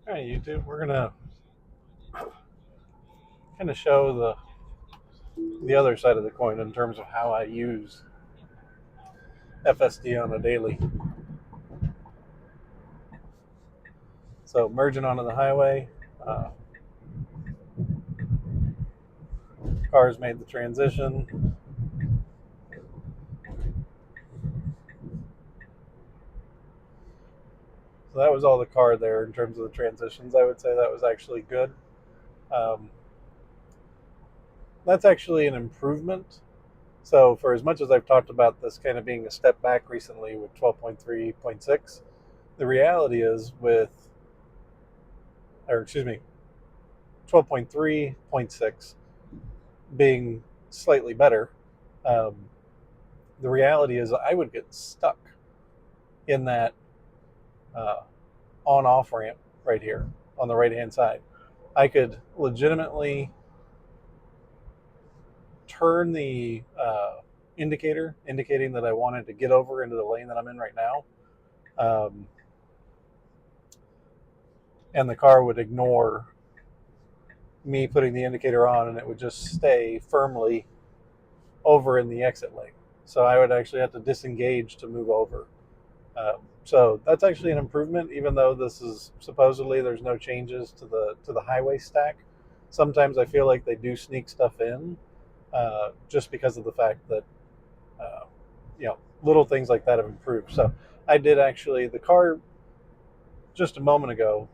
All right, YouTube, we're gonna kind of show the other side of the coin in terms of how I use FSD on a daily. So merging onto the highway, uh, cars made the transition. So that was all the car there in terms of the transitions. I would say that was actually good. Um, that's actually an improvement. So for as much as I've talked about this kind of being a step back recently with 12.3.6, the reality is or excuse me, 12.3.6 being slightly better. Um, the reality is I would get stuck in that uh, on-off ramp right here on the right-hand side. I could legitimately turn the indicator indicating that I wanted to get over into the lane that I'm in right now, um, and the car would ignore me putting the indicator on, and it would just stay firmly over in the exit lane. So I would actually have to disengage to move over. So that's actually an improvement, even though this is supposedly there's no changes to the highway stack. Sometimes I feel like they do sneak stuff in, just because of the fact that uh, little things like that have improved. So I did actually the car just a moment ago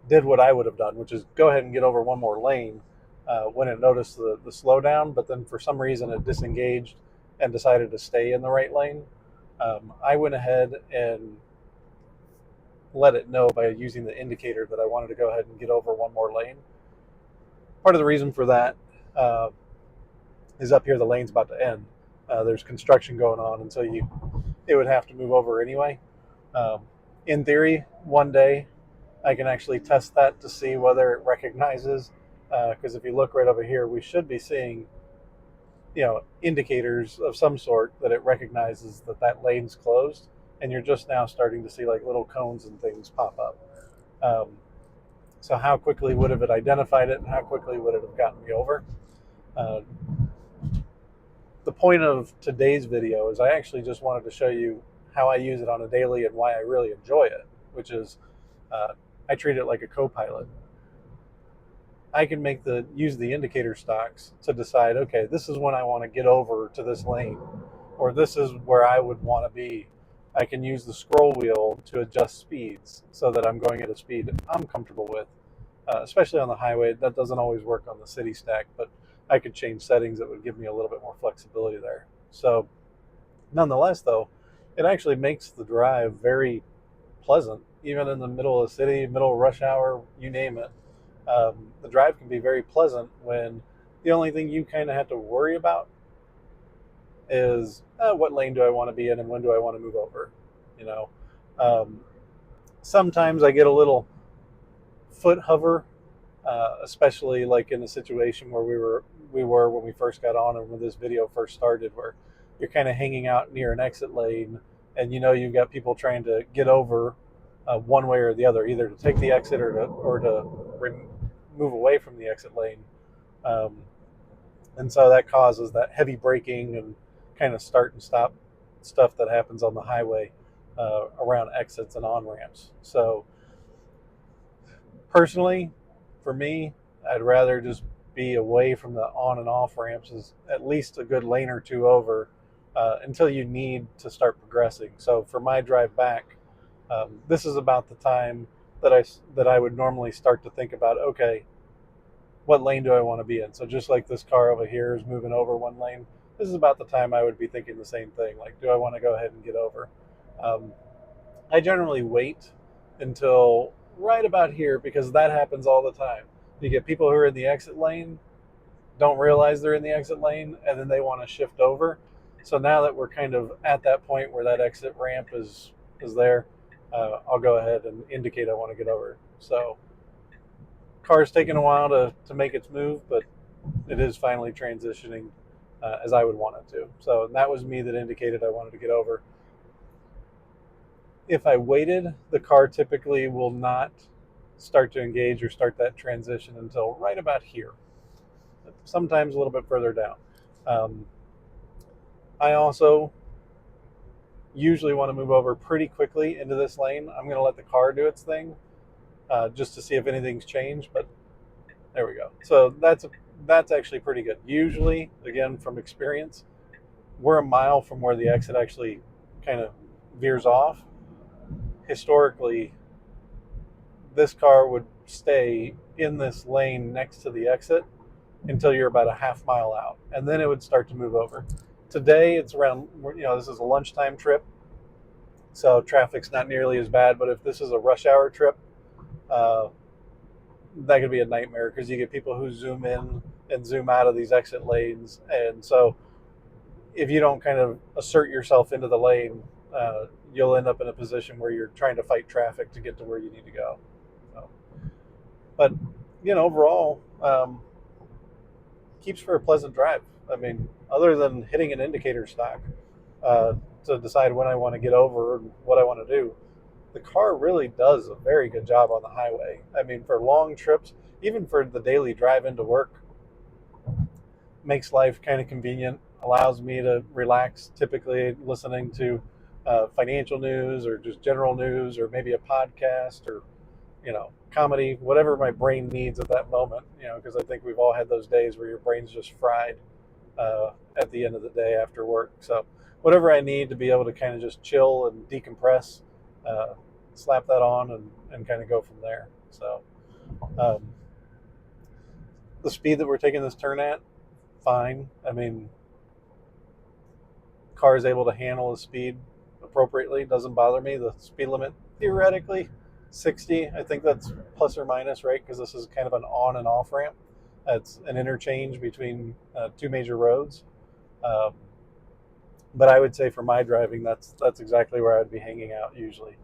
did what I would have done, which is go ahead and get over one more lane when it noticed the slowdown, but then for some reason it disengaged and decided to stay in the right lane. I went ahead and let it know by using the indicator that I wanted to go ahead and get over one more lane. Part of the reason for that uh, is up here the lane's about to end. There's construction going on, and so it would have to move over anyway. Um, in theory, one day I can actually test that to see whether it recognizes. Because if you look right over here, we should be seeing indicators of some sort that it recognizes that that lane's closed, and you're just now starting to see like little cones and things pop up. Um, so how quickly would have it identified it, and how quickly would it have gotten me over? Uh, the point of today's video is I actually just wanted to show you how I use it on a daily and why I really enjoy it, which is I treat it like a Copilot. I can use the indicator stocks to decide, okay, this is when I want to get over to this lane, or this is where I would want to be. I can use the scroll wheel to adjust speeds so that I'm going at a speed I'm comfortable with, especially on the highway. That doesn't always work on the city stack, but I could change settings that would give me a little bit more flexibility there. So, nonetheless, though, it actually makes the drive very pleasant, even in the middle of the city, middle of rush hour, you name it. The drive can be very pleasant when the only thing you kind of have to worry about is what lane do I want to be in and when do I want to move over. You know, um, sometimes I get a little foot hover, especially like in a situation where we were when we first got on and when this video first started, where you're kind of hanging out near an exit lane, and you've got people trying to get over one way or the other, either to take the exit or to move away from the exit lane. Um, and so that causes that heavy braking and kind of start and stop stuff that happens on the highway around exits and on ramps. So personally, for me, I'd rather just be away from the on and off ramps, is at least a good lane or two over until you need to start progressing. So for my drive back, this is about the time that I would normally start to think about, okay, what lane do I want to be in? So just like this car over here is moving over one lane, this is about the time I would be thinking the same thing. Like, do I want to go ahead and get over? Um, I generally wait until right about here because that happens all the time. You get people who are in the exit lane, don't realize they're in the exit lane, and then they want to shift over. So now that we're kind of at that point where that exit ramp is there, I'll go ahead and indicate I want to get over. So car's taking a while to make its move, but it is finally transitioning as I would want it to. So that was me that indicated I wanted to get over. If I waited, the car typically will not start to engage or start that transition until right about here, sometimes a little bit further down. I also usually want to move over pretty quickly into this lane. I'm going to let the car do its thing just to see if anything's changed, but there we go. So that's actually pretty good. Usually, again, from experience, we're a mile from where the exit actually kind of veers off. Historically, this car would stay in this lane next to the exit until you're about a half mile out, and then it would start to move over. Today, it's around, this is a lunchtime trip, so traffic's not nearly as bad, but if this is a rush hour trip, that could be a nightmare because you get people who zoom in and zoom out of these exit lanes. And so if you don't kind of assert yourself into the lane, you'll end up in a position where you're trying to fight traffic to get to where you need to go. So, but, overall, keeps for a pleasant drive. I mean, other than hitting an indicator stock to decide when I want to get over and what I want to do, the car really does a very good job on the highway. I mean, for long trips, even for the daily drive into work, makes life kind of convenient, allows me to relax, typically listening to financial news or just general news or maybe a podcast or, comedy, whatever my brain needs at that moment, because I think we've all had those days where your brain's just fried at the end of the day after work. So whatever I need to be able to kind of just chill and decompress, slap that on and kind of go from there. So the speed that we're taking this turn at, fine. I mean, car is able to handle the speed appropriately. Doesn't bother me. The speed limit, theoretically, 60. I think that's plus or minus, right? Because this is kind of an on and off ramp. It's an interchange between two major roads. But I would say for my driving, that's exactly where I'd be hanging out usually.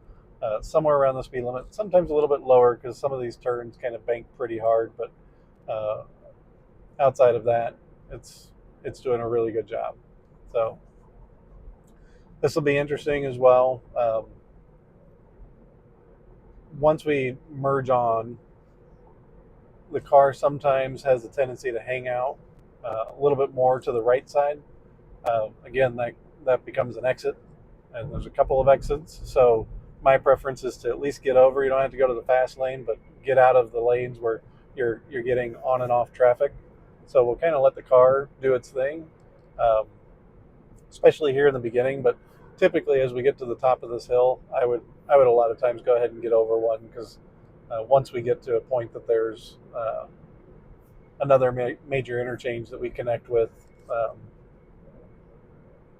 Somewhere around the speed limit, sometimes a little bit lower because some of these turns kind of bank pretty hard, but outside of that, it's doing a really good job. So this will be interesting as well. Once we merge on, the car sometimes has a tendency to hang out a little bit more to the right side. Again, that becomes an exit, and there's a couple of exits. So my preference is to at least get over. You don't have to go to the fast lane, but get out of the lanes where you're getting on and off traffic. So we'll kind of let the car do its thing, especially here in the beginning. But typically, as we get to the top of this hill, I would a lot of times go ahead and get over one because once we get to a point that there's another major interchange that we connect with,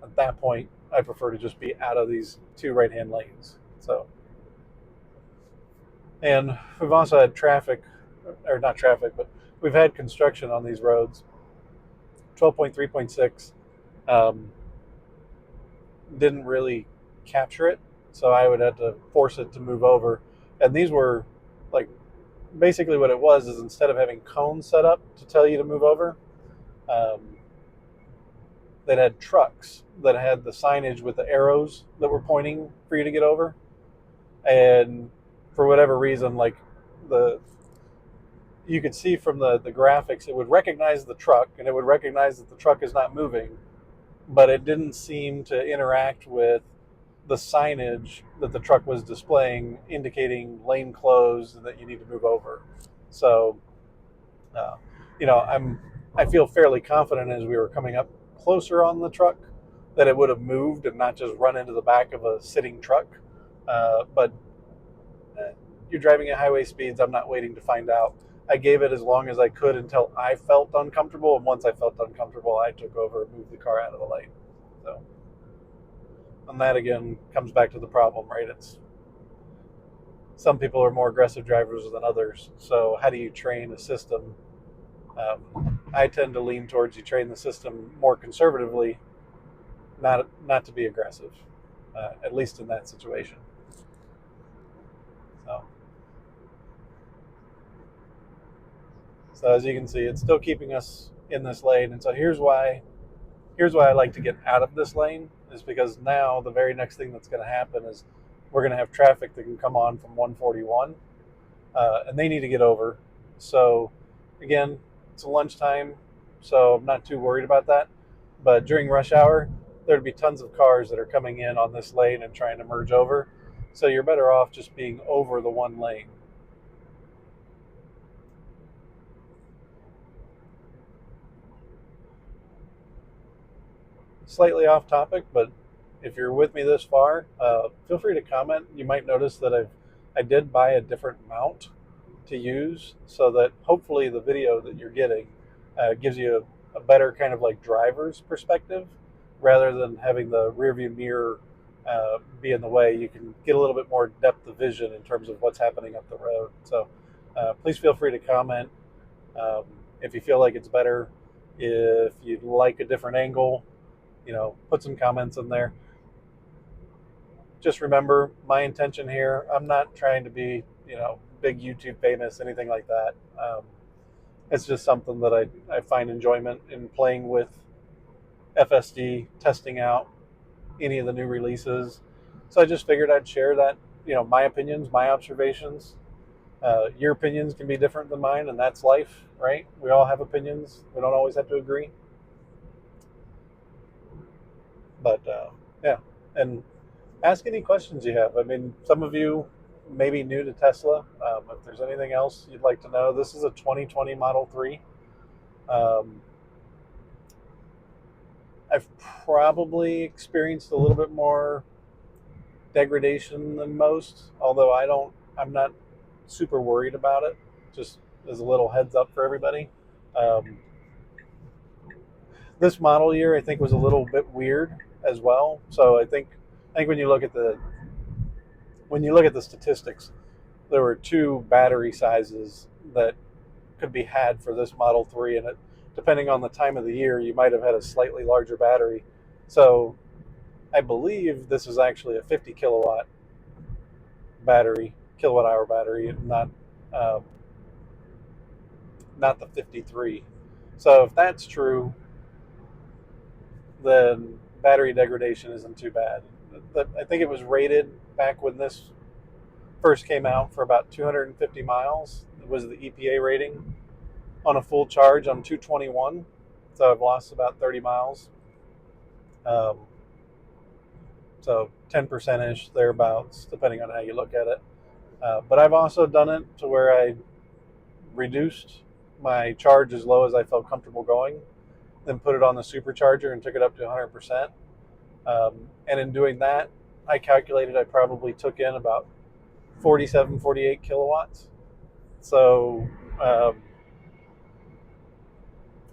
at that point, I prefer to just be out of these two right-hand lanes. So, and we've also had traffic, or not traffic, but we've had construction on these roads. 12.3.6 didn't really capture it, so I would have to force it to move over. And these were like, basically what it was is instead of having cones set up to tell you to move over, that had trucks that had the signage with the arrows that were pointing for you to get over. And for whatever reason, like you could see from the graphics, it would recognize the truck and it would recognize that the truck is not moving, but it didn't seem to interact with the signage that the truck was displaying, indicating lane closed and that you need to move over. So, I feel fairly confident as we were coming up closer on the truck that it would have moved and not just run into the back of a sitting truck. But you're driving at highway speeds. I'm not waiting to find out. I gave it as long as I could until I felt uncomfortable. And once I felt uncomfortable, I took over and moved the car out of the lane. So, and that again comes back to the problem, right? It's some people are more aggressive drivers than others. So how do you train a system? I tend to lean towards you train the system more conservatively, not to be aggressive, at least in that situation. So as you can see, it's still keeping us in this lane. And so here's why I like to get out of this lane, is because now the very next thing that's going to happen is we're going to have traffic that can come on from 141. and they need to get over. So again, it's lunchtime, so I'm not too worried about that. But during rush hour, there'd be tons of cars that are coming in on this lane and trying to merge over. So you're better off just being over the one lane. Slightly off topic, but if you're with me this far, feel free to comment. You might notice that I did buy a different mount to use, so that hopefully the video that you're getting gives you a better kind of like driver's perspective, rather than having the rear view mirror be in the way. You can get a little bit more depth of vision in terms of what's happening up the road. So please feel free to comment um, if you feel like it's better. If you'd like a different angle, put some comments in there. Just remember, my intention here, I'm not trying to be, big YouTube famous, anything like that. It's just something that I find enjoyment in playing with FSD, testing out any of the new releases. So I just figured I'd share that, my opinions, my observations. Your opinions can be different than mine, and that's life, right? We all have opinions. We don't always have to agree. But yeah, and ask any questions you have. I mean, some of you may be new to Tesla. If there's anything else you'd like to know, this is a 2020 Model 3. I've probably experienced a little bit more degradation than most, although I'm not super worried about it. Just as a little heads up for everybody. This model year, I think, was a little bit weird as well. So I think when you look at the statistics, there were two battery sizes that could be had for this Model 3, and depending on the time of the year, you might have had a slightly larger battery. So I believe this is actually a 50 kilowatt kilowatt hour battery, um, not the 53. So if that's true, then battery degradation isn't too bad. I think it was rated back when this first came out for about 250 miles. It was the EPA rating on a full charge on 221. So I've lost about 30 miles. So 10%-ish, thereabouts, depending on how you look at it. But I've also done it to where I reduced my charge as low as I felt comfortable going, then put it on the supercharger and took it up to 100%. And in doing that, I calculated I probably took in about 47, 48 kilowatts. So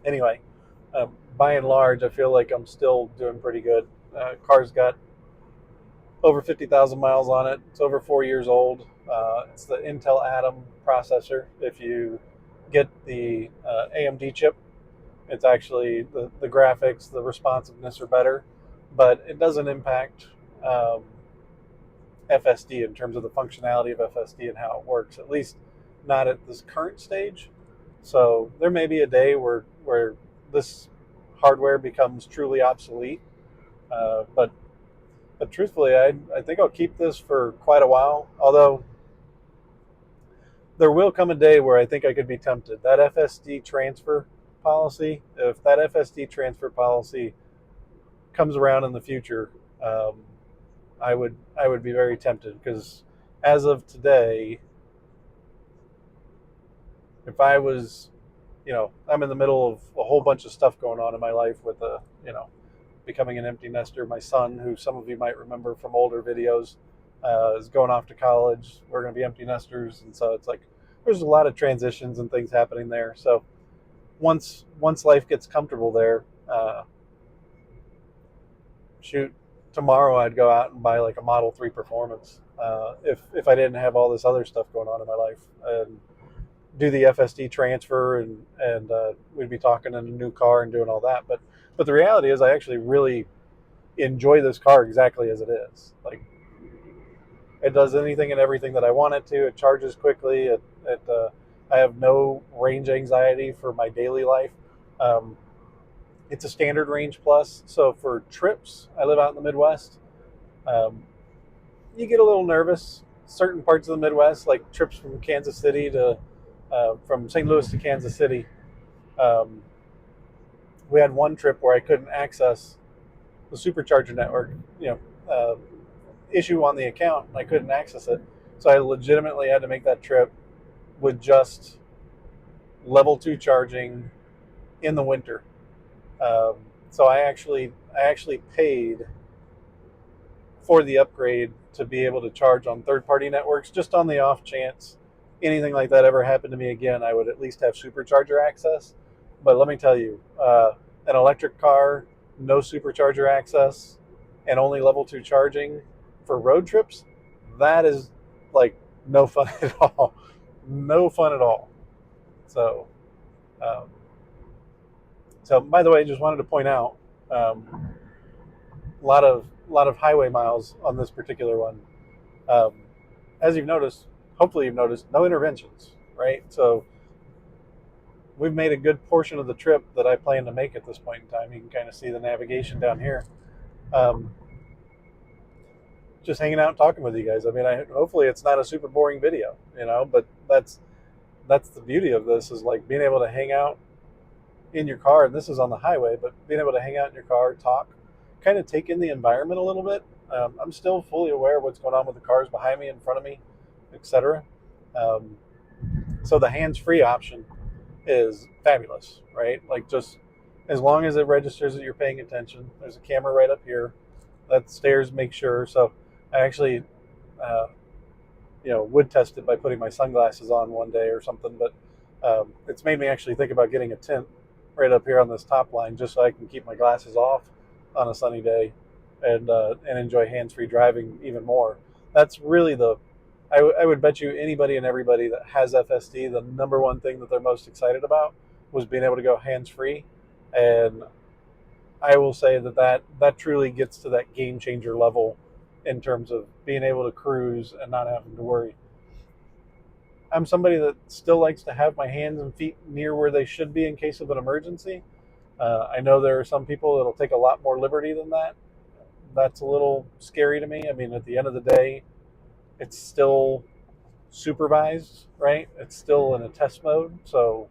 anyway, by and large, I feel like I'm still doing pretty good. Car's got over 50,000 miles on it. It's over 4 years old. It's the Intel Atom processor. If you get the AMD chip, it's actually the graphics, the responsiveness are better, but it doesn't impact FSD in terms of the functionality of FSD and how it works, at least not at this current stage. So there may be a day where this hardware becomes truly obsolete, but truthfully, I think I'll keep this for quite a while, although there will come a day where I think I could be tempted. That FSD transfer policy, if that FSD transfer policy comes around in the future, I would be very tempted, because as of today, if I was, I'm in the middle of a whole bunch of stuff going on in my life with becoming an empty nester. My son, who some of you might remember from older videos, is going off to college. We're going to be empty nesters, and so it's like there's a lot of transitions and things happening there. So once life gets comfortable there, tomorrow I'd go out and buy like a Model 3 Performance, if I didn't have all this other stuff going on in my life, and do the FSD transfer, and we'd be talking in a new car and doing all that. But the reality is, I actually really enjoy this car exactly as it is. Like, it does anything and everything that I want it to. It charges quickly. I have no range anxiety for my daily life. It's a standard range plus, so for trips, I live out in the Midwest. You get a little nervous certain parts of the Midwest, like trips from Kansas City to from St. Louis to Kansas City. Um, we had one trip where I couldn't access the supercharger network. Issue on the account, and I couldn't access it, so I legitimately had to make that trip with just level 2 charging in the winter. Um, so I actually paid for the upgrade to be able to charge on third party networks, just on the off chance anything like that ever happened to me again. I would at least have supercharger access. But let me tell you, an electric car, no supercharger access, and only level 2 charging for road trips, that is like no fun at all. No fun at all. So, um, so by the way, just wanted to point out, um, a lot of highway miles on this particular one. Um, as you've noticed, hopefully you've noticed, no interventions, right? So we've made a good portion of the trip that I plan to make at this point in time. You can kind of see the navigation down here. Um, just hanging out and talking with you guys. I mean, hopefully it's not a super boring video, but that's the beauty of this, is like being able to hang out in your car. And this is on the highway, but being able to hang out in your car, talk, kind of take in the environment a little bit. I'm still fully aware of what's going on with the cars behind me, in front of me, etc. Um, so the hands-free option is fabulous, right? Like, just as long as it registers that you're paying attention. There's a camera right up here that stares, make sure. So I actually, uh, would test it by putting my sunglasses on one day or something. But it's made me actually think about getting a tint right up here on this top line, just so I can keep my glasses off on a sunny day and enjoy hands-free driving even more. That's really I would bet you anybody and everybody that has FSD, the number one thing that they're most excited about was being able to go hands-free. And I will say that truly gets to that game changer level in terms of being able to cruise and not having to worry. I'm somebody that still likes to have my hands and feet near where they should be in case of an emergency. I know there are some people that'll take a lot more liberty than that. That's a little scary to me. I mean, at the end of the day, it's still supervised, right? It's still in a test mode. So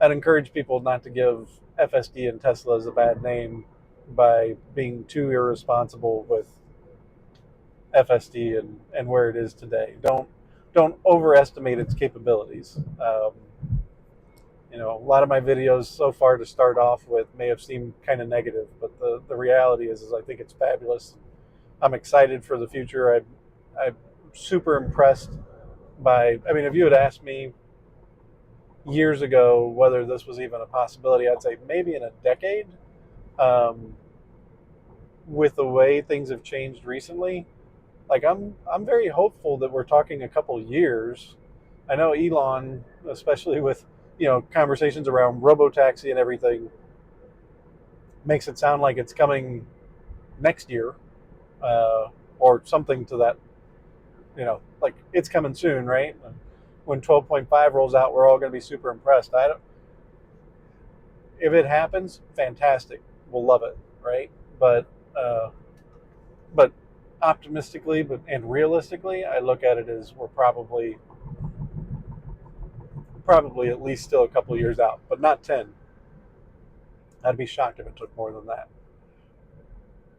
I'd encourage people not to give FSD and Teslas a bad name by being too irresponsible with FSD and where it is today. Don't overestimate its capabilities. A lot of my videos so far to start off with may have seemed kind of negative, but the reality is I think it's fabulous. I'm excited for the future. I'm super impressed I mean, if you had asked me years ago whether this was even a possibility, I'd say maybe in a decade. Um, with the way things have changed recently, like I'm very hopeful that we're talking a couple years. I know Elon, especially with conversations around robotaxi and everything, makes it sound like it's coming next year, or something to that. Like it's coming soon, right? When 12.5 rolls out, we're all going to be super impressed. I don't. If it happens, fantastic. We'll love it, right? Uh, but optimistically, and realistically, I look at it as we're probably at least still a couple of years out, but not 10. I'd be shocked if it took more than that.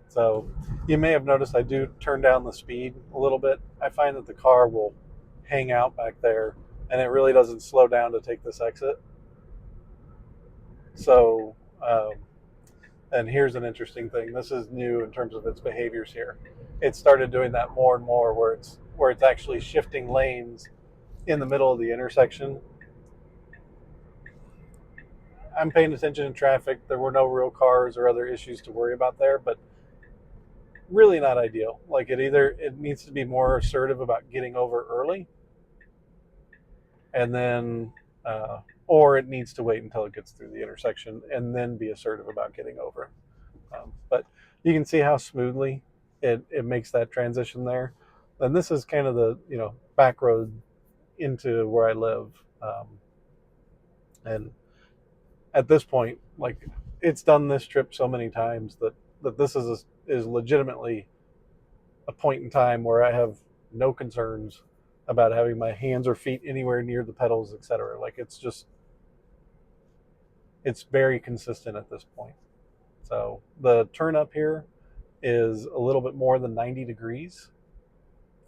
So you may have noticed I do turn down the speed a little bit. I find that the car will hang out back there, and it really doesn't slow down to take this exit. So, and here's an interesting thing. This is new in terms of its behaviors here. It started doing that more and more, where it's actually shifting lanes in the middle of the intersection. I'm paying attention in traffic. There were no real cars or other issues to worry about there, but really not ideal. Like it needs to be more assertive about getting over early, and then or it needs to wait until it gets through the intersection and then be assertive about getting over. But you can see how smoothly it makes that transition there. And this is kind of the back road into where I live, and at this point, like, it's done this trip so many times that this is legitimately a point in time where I have no concerns about having my hands or feet anywhere near the pedals, etc. Like it's very consistent at this point. So the turn up here is a little bit more than 90 degrees,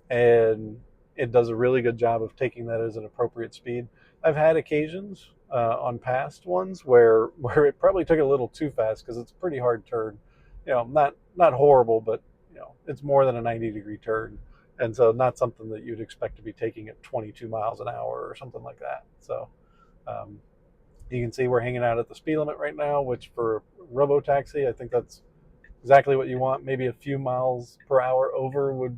and it does a really good job of taking that as an appropriate speed. I've had occasions on past ones where it probably took it a little too fast because it's a pretty hard turn. Not horrible, but it's more than a 90-degree turn, and so not something that you'd expect to be taking at 22 miles an hour or something like that. So um, you can see we're hanging out at the speed limit right now, which for robo taxi, I think that's exactly what you want. Maybe a few miles per hour over would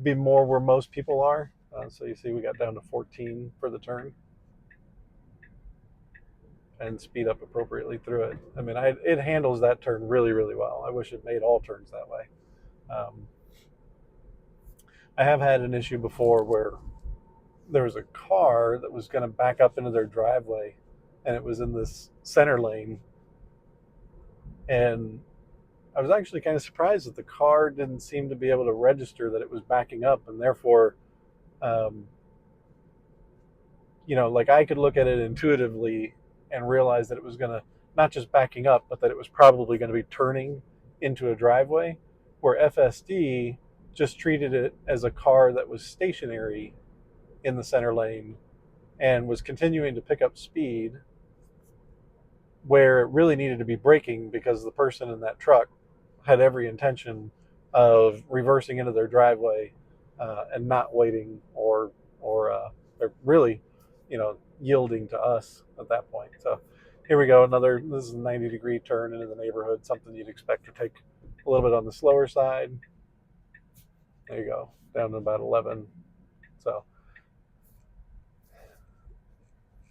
be more where most people are. So you see we got down to 14 for the turn and speed up appropriately through it. I mean, it handles that turn really, really well. I wish it made all turns that way. Um, I have had an issue before where there was a car that was going to back up into their driveway, and it was in this center lane. And I was actually kind of surprised that the car didn't seem to be able to register that it was backing up, and therefore, um, like I could look at it intuitively and realize that it was going to not just backing up, but that it was probably going to be turning into a driveway, where FSD just treated it as a car that was stationary in the center lane and was continuing to pick up speed where it really needed to be braking because the person in that truck had every intention of reversing into their driveway and not waiting or really, yielding to us at that point. So here we go. This is a 90-degree turn into the neighborhood, something you'd expect to take a little bit on the slower side. There you go, down to about 11. So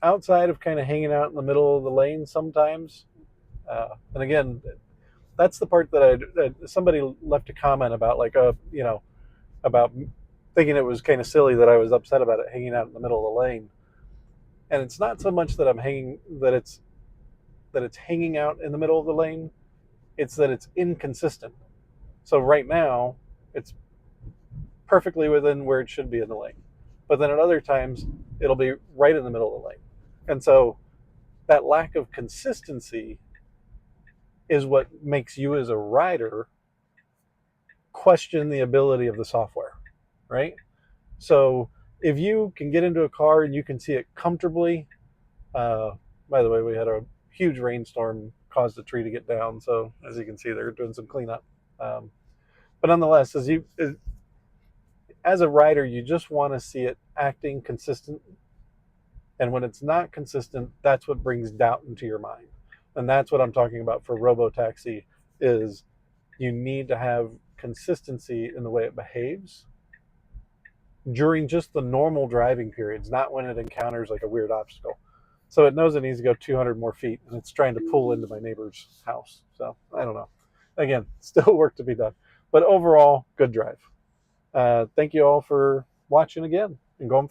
outside of kind of hanging out in the middle of the lane sometimes, and again, that's the part that somebody left a comment about, like, about thinking it was kind of silly that I was upset about it hanging out in the middle of the lane. And it's not so much that it's hanging out in the middle of the lane, it's that it's inconsistent. So right now, it's perfectly within where it should be in the lane. But then at other times, it'll be right in the middle of the lane. And so that lack of consistency is what makes you as a rider question the ability of the software, right? So if you can get into a car and you can see it comfortably, by the way, we had a huge rainstorm caused a tree to get down. So as you can see, they're doing some cleanup. But nonetheless, as a rider, you just want to see it acting consistent. And when it's not consistent, that's what brings doubt into your mind. And that's what I'm talking about for robotaxi is you need to have consistency in the way it behaves during just the normal driving periods, not when it encounters like a weird obstacle. So it knows it needs to go 200 more feet, and it's trying to pull into my neighbor's house. So I don't know. Again, still work to be done. But overall, good drive. Thank you all for watching again and going.